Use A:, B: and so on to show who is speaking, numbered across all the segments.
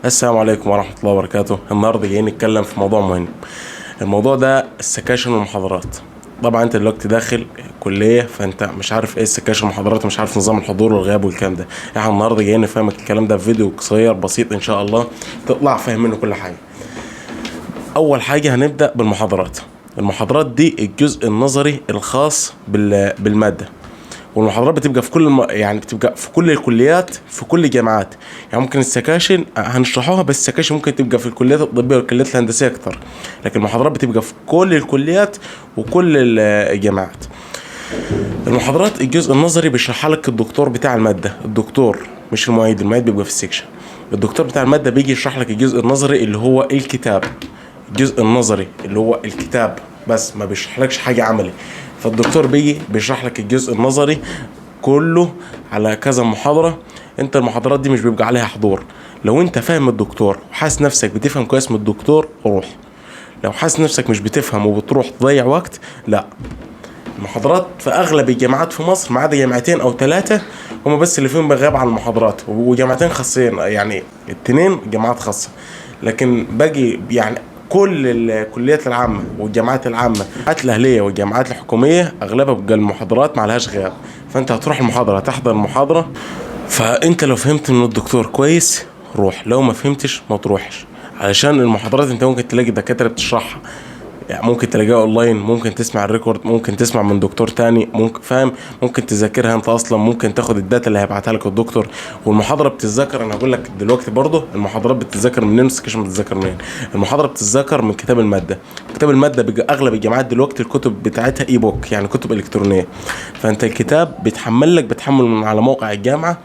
A: السلام عليكم ورحمة الله وبركاته. النهاردة جايين نتكلم في موضوع مهم. الموضوع ده السكاشن والمحاضرات. طبعا انت دلوقتي داخل كلية، فانت مش عارف ايه السكاشن والمحاضرات، مش عارف نظام الحضور والغياب والكلام ده. احنا النهاردة جايين نفهمك الكلام ده في فيديو قصير بسيط ان شاء الله تطلع فاهم منه كل حاجة. اول حاجة هنبدأ بالمحاضرات. المحاضرات دي الجزء النظري الخاص بالمادة، والمحاضرات بتبقى في بتبقى في كل الكليات في كل الجامعات. يعني ممكن السكاشن هنشرحوها، بس السكاشن ممكن تبقى في الكليات الطبيه والكليات الهندسيه اكتر، لكن المحاضرات بتبقى في كل الكليات وكل الجامعات. المحاضرات الجزء النظري بيشرحها لك الدكتور بتاع الماده، الدكتور مش المعيد. المعيد بيبقى في السكشن. الدكتور بتاع الماده بيجي يشرح لك الجزء النظري اللي هو الكتاب. الجزء النظري اللي هو الكتاب بس، ما بيشرحلكش حاجه عملي. فالدكتور بيجي بيشرح لك الجزء النظري كله على كذا محاضرة. انت المحاضرات دي مش بيبقى عليها حضور. لو انت فاهم الدكتور وحاسس نفسك بتفهم كويس من الدكتور روح. لو حاسس نفسك مش بتفهم وبتروح تضيع وقت، لا. المحاضرات في اغلب الجامعات في مصر ما عدا جامعتين او ثلاثة هما بس اللي فيهم بغياب عن المحاضرات، وجامعتين خاصين، يعني اتنين جامعات خاصة. لكن باقي يعني كل الكليات العامة والجامعات العامة، الجامعات الأهلية والجامعات الحكومية أغلبها بقى المحاضرات ما عليهاش غياب. فأنت هتروح المحاضرة، هتحضر المحاضرة. فأنت لو فهمت من الدكتور كويس روح، لو ما فهمتش ما تروحش. علشان المحاضرات أنت ممكن تلاقي دكاترة بتشرحها، يعني ممكن تلاقيها اونلاين، ممكن تسمع الريكورد، ممكن تسمع من دكتور تاني، ممكن فاهم، ممكن تذاكرها انت اصلا، ممكن تاخد الداتا اللي هيبعتها لك الدكتور. والمحاضره بتتذاكر، انا هقول لك دلوقتي برضه المحاضرات بتتذاكر منين والسكشن بتتذاكر منين. المحاضره بتتذاكر من كتاب الماده. كتاب الماده بيجي اغلب الجامعات دلوقتي الكتب بتاعتها اي بوك، يعني كتب الكترونيه. فانت الكتاب بتحمل من على موقع الجامعه.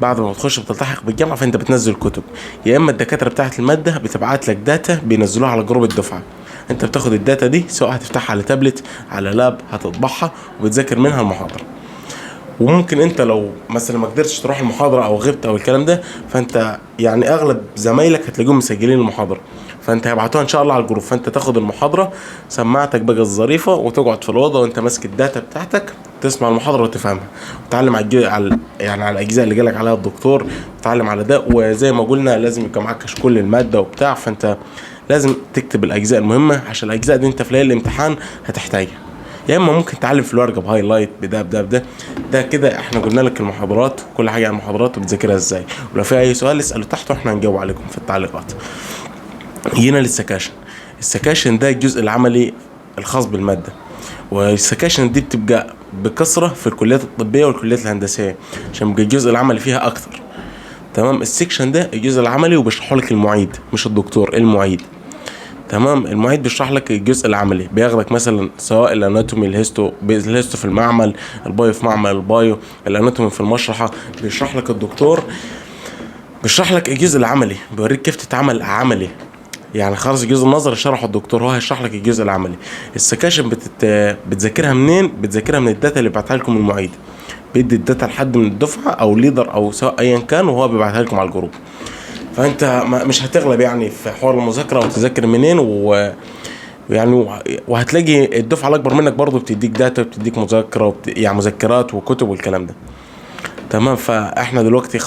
A: بعد ما تخش بتلتحق بالجامعه فانت بتنزل كتب، يا اما الدكاتره بتاعت الماده بتبعت لك داتا بينزلوها على جروب الدفعه. انت بتاخد الداتا دي، سواء هتفتحها على تابلت على لاب، هتطبعها وبتذاكر منها المحاضره. وممكن انت لو مثلا ما قدرتش تروح المحاضره او غبت او الكلام ده، فانت يعني اغلب زمايلك هتلاقيهم مسجلين المحاضره، فانت هيبعتوها ان شاء الله على الجروب. فانت تاخد المحاضره سماعتك بقى الظريفه وتقعد في الاوضه وانت ماسك الداتا بتاعتك، تسمع المحاضره وتفهمها وتتعلم على الاجزاء اللي جالك عليها الدكتور، تتعلم على ده. وزي ما قلنا لازم يبقى معاك كشكول الماده وبتاع، فانت لازم تكتب الاجزاء المهمه، عشان الاجزاء دي انت في ليله الامتحان هتحتاجها. يا اما ممكن تعلم في الورقه بهايلايت بده ده كده. احنا قلنا لك المحاضرات وكل حاجه عن المحاضرات وبتذاكرها ازاي، ولو في اي سؤال اساله تحت واحنا هنجاوب عليكم في التعليقات. جينا للسكاشن. السكاشن ده الجزء العملي الخاص بالماده، والسكاشن دي بتبقى بكثره في الكليات الطبيه والكليات الهندسيه، عشان بيبقى الجزء العملي فيها اكتر. تمام. السكشن ده الجزء العملي وبيشرحه لك المعيد مش الدكتور، المعيد. تمام. المعيد بيشرح لك الجزء العملي، بياخدك مثلا سواء الاناتومي، الهيستو في المعمل، البايو في معمل البايو، الاناتومي في المشرحه. بيشرح لك الدكتور، بيشرح لك الجزء العملي، بيوريك كيف تتعامل عملي. يعني خلاص الجزء النظري شرحه الدكتور، هو هيشرح لك الجزء العملي. السكاشن بتذاكرها منين؟ بتذاكرها من الداتا اللي بعتها لكم المعيد. بيدي الداتا لحد من الدفعه او ليدر او سواء ايا كان، وهو بيبعتها لكم على الجروب. فانت مش هتغلب يعني في حوار المذاكره وتذاكر منين ويعني وهتلاقي الدفعه الاكبر منك برضو بتديك داتا وبتديك مذاكره يعني مذكرات وكتب والكلام ده. تمام. فاحنا دلوقتي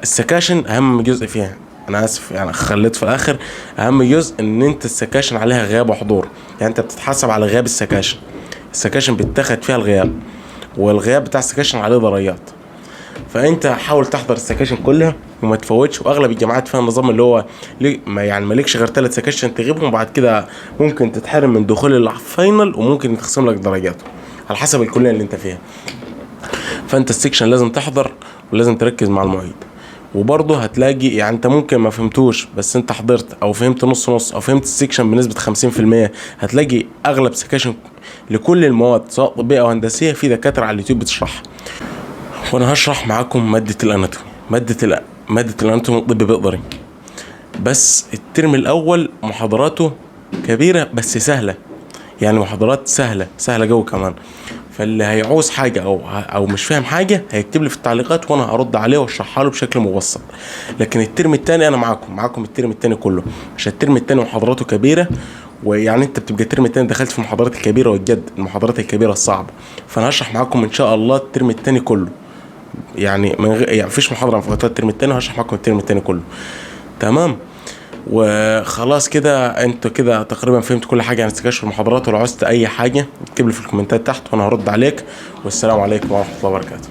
A: السكاشن اهم جزء فيها، انا اسف يعني خليت في الاخر اهم جزء، ان انت السكاشن عليها غياب وحضور. يعني انت بتتحسب على غياب السكاشن. السكاشن بتاخد فيها الغياب، والغياب بتاع السكاشن عليه ضريات. فانت حاول تحضر السكاشن كلها وما تفوتش. واغلب الجامعات فيها النظام اللي هو يعني مالكش غير 3 سكاشن تغيبهم، وبعد كده ممكن تتحرم من دخول الفاينل، وممكن يتخصم لك درجاته على حسب الكليه اللي انت فيها. فانت السكشن لازم تحضر ولازم تركز مع المعيد. وبرضه هتلاقي يعني انت ممكن ما فهمتوش، بس انت حضرت او فهمت نص نص او فهمت السكشن بنسبه 50%. هتلاقي اغلب سكاشن لكل المواد سواء طبيه او هندسيه في دكاتره على اليوتيوب بتشرحها. وانا هشرح معاكم ماده الاناتومي. ماده الاناتومي الطب بيقدري، بس الترم الاول محاضراته كبيره بس سهله. يعني محاضرات سهله جو كمان. فاللي هيعوز حاجه او مش فاهم حاجه هيكتب لي في التعليقات وانا هرد عليه واشرحها له بشكل مبسط. لكن الترم الثاني انا معاكم الترم الثاني كله، عشان الترم الثاني محاضراته كبيره. ويعني انت بتبقى الترم الثاني دخلت في المحاضرات الكبيره، والجد المحاضرات الكبيره الصعبه. فانا هشرح معاكم ان شاء الله الترم الثاني كله، يعني من غير يعني مفيش محاضره مفوتها الترم الثاني، وهشرح معاكم الترم الثاني كله. تمام. وخلاص كده انتوا كده تقريبا فهمت كل حاجه عن السكاشن والمحاضرات، ولو عوزت اي حاجه اكتب لي في الكومنتات تحت وانا هرد عليك. والسلام عليكم ورحمه الله وبركاته.